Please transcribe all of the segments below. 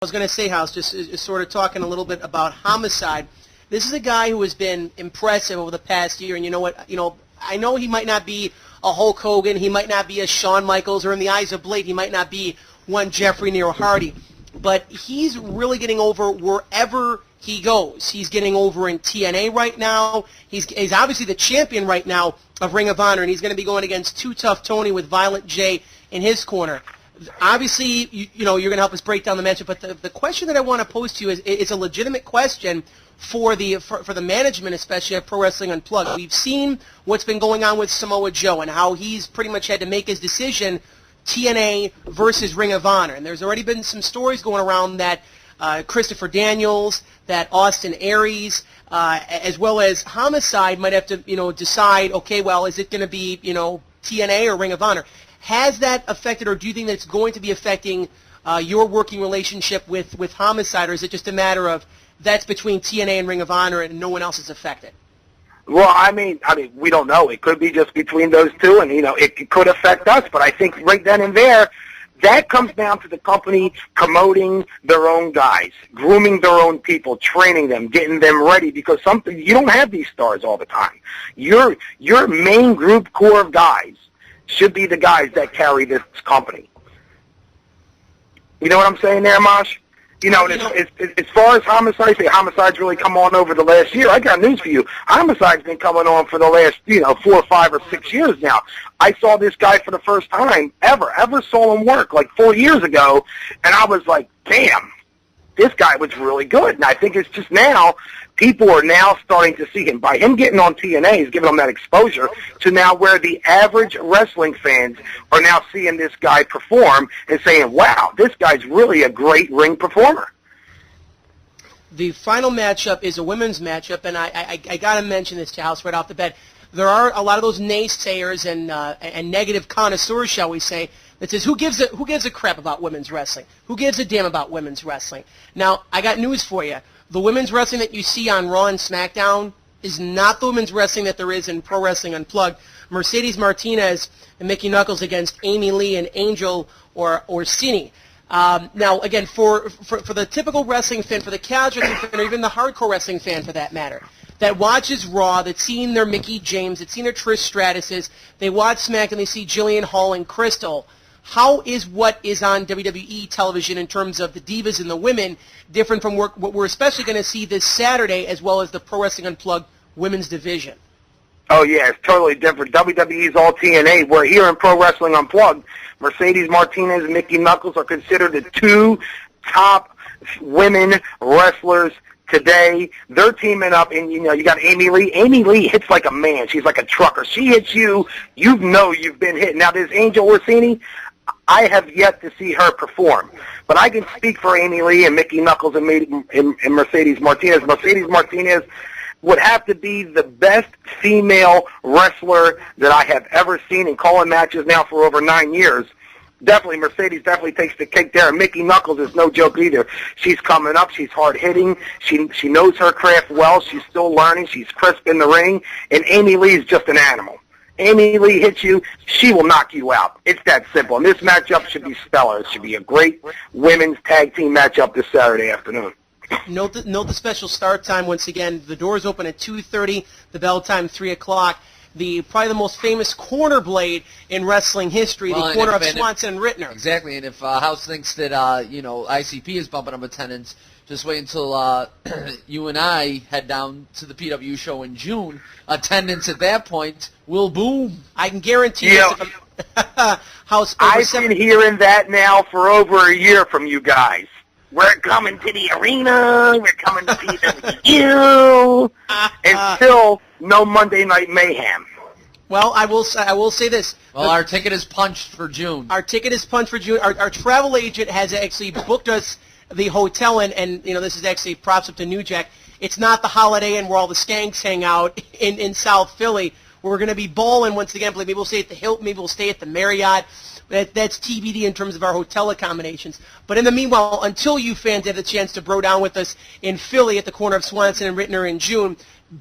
was going to say, House, just sort of talking a little bit about Homicide. This is a guy who has been impressive over the past year, and you know what? I know he might not be a Hulk Hogan, he might not be a Shawn Michaels, or in the eyes of Blade, he might not be one Jeffrey Neal Hardy, but he's really getting over wherever he goes. He's getting over in TNA right now. He's obviously the champion right now of Ring of Honor, and he's going to be going against Too Tough Tony with Violent J in his corner. Obviously, you're going to help us break down the matchup, but the question that I want to pose to you is a legitimate question for the management, especially at Pro Wrestling Unplugged. We've seen what's been going on with Samoa Joe and how he's pretty much had to make his decision, TNA versus Ring of Honor. And there's already been some stories going around that Christopher Daniels, that Austin Aries, as well as Homicide might have to, decide, okay, well, is it going to be, TNA or Ring of Honor? Has that affected, or do you think that it's going to be affecting your working relationship with Homicide, or is it just a matter of that's between TNA and Ring of Honor and no one else is affected? Well, I mean, we don't know. It could be just between those two, and it could affect us. But I think right then and there, that comes down to the company promoting their own guys, grooming their own people, training them, getting them ready. Because you don't have these stars all the time. Your main group core of guys should be the guys that carry this company. You know what I'm saying there, Mosh? As far as Homicide, Homicide's really come on over the last year. I got news for you. Homicide's been coming on for the last, 4 or 5 or 6 years now. I saw this guy for the first time ever saw him work like 4 years ago, and I was like, damn, this guy was really good. And I think it's just now, people are now starting to see him. By him getting on TNA, he's giving them that exposure to now where the average wrestling fans are now seeing this guy perform and saying, wow, this guy's really a great ring performer. The final matchup is a women's matchup, and I got to mention this to House right off the bat. There are a lot of those naysayers and negative connoisseurs, shall we say, that says, who gives a crap about women's wrestling? Who gives a damn about women's wrestling? Now, I got news for you. The women's wrestling that you see on Raw and SmackDown is not the women's wrestling that there is in Pro Wrestling Unplugged. Mercedes Martinez and Mickey Knuckles against Amy Lee and Angel Orsini. Now, again, for the typical wrestling fan, for the casual wrestling fan, or even the hardcore wrestling fan for that matter, that watches Raw, that's seen their Mickey James, that's seen their Trish Stratuses, they watch SmackDown, they see Jillian Hall and Crystal. How is what is on WWE television in terms of the divas and the women different from what we're especially going to see this Saturday, as well as the Pro Wrestling Unplugged women's division? Oh, yeah, it's totally different. WWE's all TNA. We're here in Pro Wrestling Unplugged. Mercedes Martinez and Mickey Knuckles are considered the 2 top women wrestlers today. They're teaming up, and you got Amy Lee. Amy Lee hits like a man. She's like a trucker. She hits you, you've been hit. Now, there's Angel Orsini. I have yet to see her perform, but I can speak for Amy Lee and Mickey Knuckles and Mercedes Martinez. Mercedes Martinez would have to be the best female wrestler that I have ever seen in calling matches now for over 9 years. Definitely, Mercedes definitely takes the cake there. And Mickey Knuckles is no joke either. She's coming up. She's hard-hitting. She knows her craft well. She's still learning. She's crisp in the ring. And Amy Lee is just an animal. Amy Lee hits you, she will knock you out. It's that simple. And this matchup should be stellar. It should be a great women's tag team matchup this Saturday afternoon. Note the special start time once again. The doors open at 2:30, the bell time 3 o'clock. Probably the most famous corner blade in wrestling history, the corner of Swanson and Rittner. Exactly, and if House thinks that, ICP is bumping up attendance, just wait until you and I head down to the PW show in June. Attendance at that point will boom. I can guarantee you. House, I've been hearing that now for over a year from you guys. We're coming to the arena. We're coming to PW. And still no Monday Night Mayhem. Well, I will say this. Well, our ticket is punched for June. Our ticket is punched for June. Our travel agent has actually booked us the hotel, and this is actually props up to New Jack. It's not the Holiday Inn where all the skanks hang out in South Philly. We're going to be balling once again. Maybe we'll stay at the Hilton. Maybe we'll stay at the Marriott. That's TBD in terms of our hotel accommodations. But in the meanwhile, until you fans have the chance to bro down with us in Philly at the corner of Swanson and Rittner in June,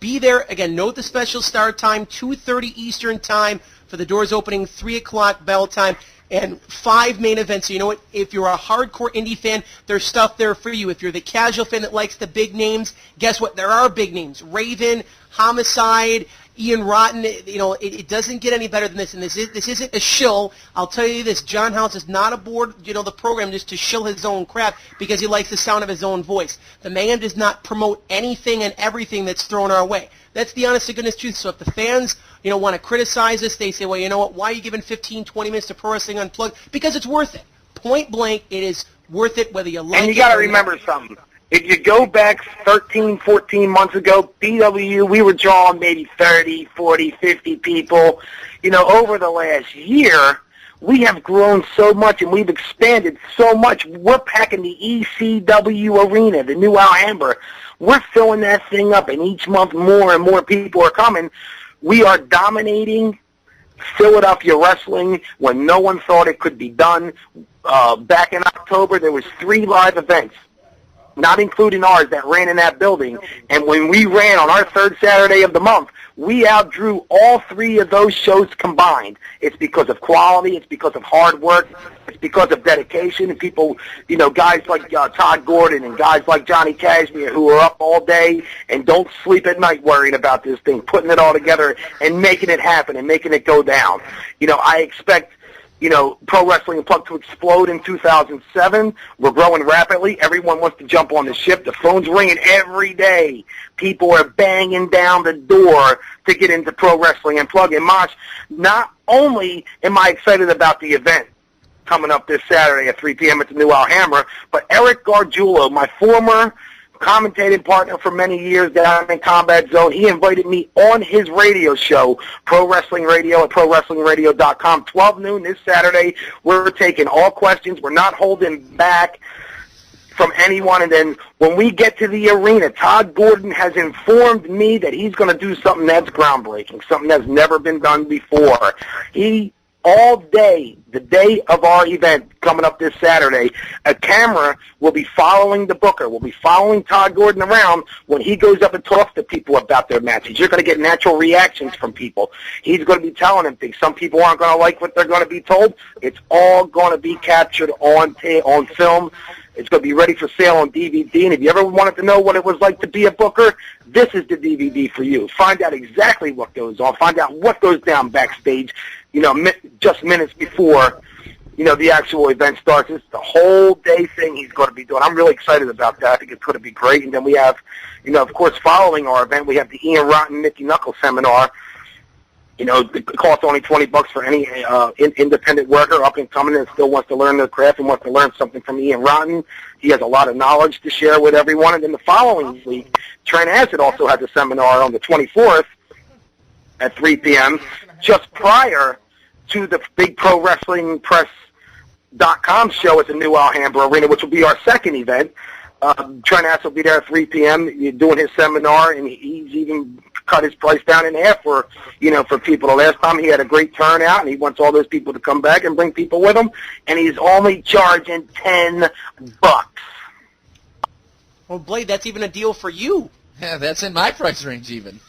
be there. Again, note the special start time, 2:30 Eastern time for the doors opening, 3 o'clock bell time. and 5 main events. So you know what? If you're a hardcore indie fan, there's stuff there for you. If you're the casual fan that likes the big names, guess what? There are big names. Raven, Homicide, Ian Rotten. It doesn't get any better than this. And this isn't a shill. I'll tell you this: John House is not aboard, the program just to shill his own crap because he likes the sound of his own voice. The man does not promote anything and everything that's thrown our way. That's the honest to goodness truth. So if the fans, want to criticize us, they say, well, you know what? Why are you giving 15, 20 minutes to Pro Wrestling Unplugged? Because it's worth it. Point blank, it is worth it whether you like it. And you got to remember something. If you go back 13, 14 months ago, BW, we were drawing maybe 30, 40, 50 people. Over the last year, we have grown so much and we've expanded so much. We're packing the ECW arena, the new Alhambra. We're filling that thing up, and each month more and more people are coming. We are dominating Philadelphia wrestling when no one thought it could be done. Back in October, there was 3 live events, not including ours, that ran in that building. And when we ran on our 3rd Saturday of the month, we outdrew all 3 of those shows combined. It's because of quality. It's because of hard work. It's because of dedication. And people, guys like Todd Gordon and guys like Johnny Cashmere who are up all day and don't sleep at night worrying about this thing, putting it all together and making it happen and making it go down. I expect Pro Wrestling Unplugged to explode in 2007. We're growing rapidly. Everyone wants to jump on the ship. The phone's ringing every day. People are banging down the door to get into Pro Wrestling Unplugged. And Mosh, not only am I excited about the event coming up this Saturday at 3 p.m. at the new Alhambra, but Eric Gargiulo, my former commentating partner for many years down in Combat Zone, he invited me on his radio show, Pro Wrestling Radio at ProWrestlingRadio.com, 12 noon this Saturday. We're taking all questions. We're not holding back from anyone. And then when we get to the arena, Todd Gordon has informed me that he's going to do something that's groundbreaking, something that's never been done before. All day, the day of our event coming up this Saturday, a camera will be following the booker, will be following Todd Gordon around when he goes up and talks to people about their matches. You're going to get natural reactions from people. He's going to be telling them things. Some people aren't going to like what they're going to be told. It's all going to be captured on film. It's going to be ready for sale on DVD. And if you ever wanted to know what it was like to be a booker, this is the DVD for you. Find out exactly what goes on. Find out what goes down backstage, just minutes before, the actual event starts. It's the whole day thing he's going to be doing. I'm really excited about that. I think it's going to be great. And then we have, of course, following our event, we have the Ian Rotten Mickey Knuckles seminar. It costs only $20 for any independent worker up and coming and still wants to learn their craft and wants to learn something from Ian Rotten. He has a lot of knowledge to share with everyone. And then the following week, Trent Acid also has a seminar on the 24th at 3 p.m., just prior to the big Pro Wrestling Press.com show at the new Alhambra Arena, which will be our 2nd event. Trent Acid will be there at 3 p.m. doing his seminar, and he's even cut his price down in half for people. The last time he had a great turnout, and he wants all those people to come back and bring people with him, and he's only charging $10. Well, Blade, that's even a deal for you. Yeah, that's in my price range even.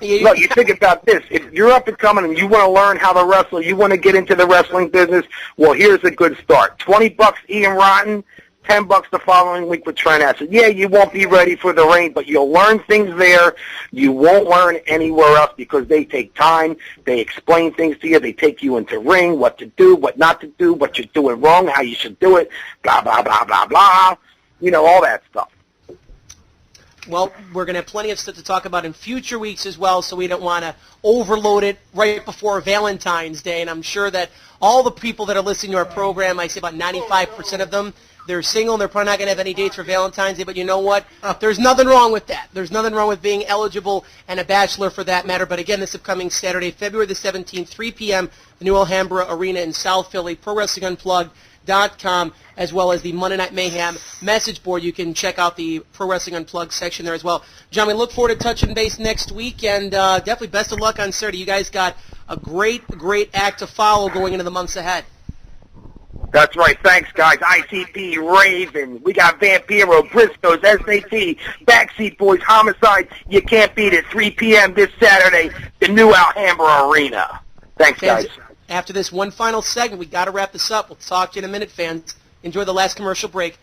Look, you think about this. If you're up and coming and you want to learn how to wrestle, you want to get into the wrestling business, well, here's a good start. $20 Ian Rotten, $10 the following week with Trent Acid. Yeah, you won't be ready for the ring, but you'll learn things there you won't learn anywhere else because they take time. They explain things to you. They take you into ring, what to do, what not to do, what you're doing wrong, how you should do it, blah, blah, blah, blah, blah. All that stuff. Well, we're going to have plenty of stuff to talk about in future weeks as well, so we don't want to overload it right before Valentine's Day. And I'm sure that all the people that are listening to our program, I say about 95% of them, they're single and they're probably not going to have any dates for Valentine's Day. But you know what? There's nothing wrong with that. There's nothing wrong with being eligible and a bachelor for that matter. But again, this upcoming Saturday, February the 17th, 3 p.m., the new Alhambra Arena in South Philly, Pro Wrestling Unplugged.com, as well as the Monday Night Mayhem message board. You can check out the Pro Wrestling Unplugged section there as well. John, we look forward to touching base next week, and definitely best of luck on Saturday. You guys got a great, great act to follow going into the months ahead. That's right. Thanks, guys. ICP, Raven. We got Vampiro, Briscoes, SAT, Backseat Boys, Homicide. You can't beat it. 3 p.m. this Saturday, the new Alhambra Arena. Thanks, guys. after this one final segment. We got to wrap this up. We'll talk to you in a minute, fans. Enjoy the last commercial break.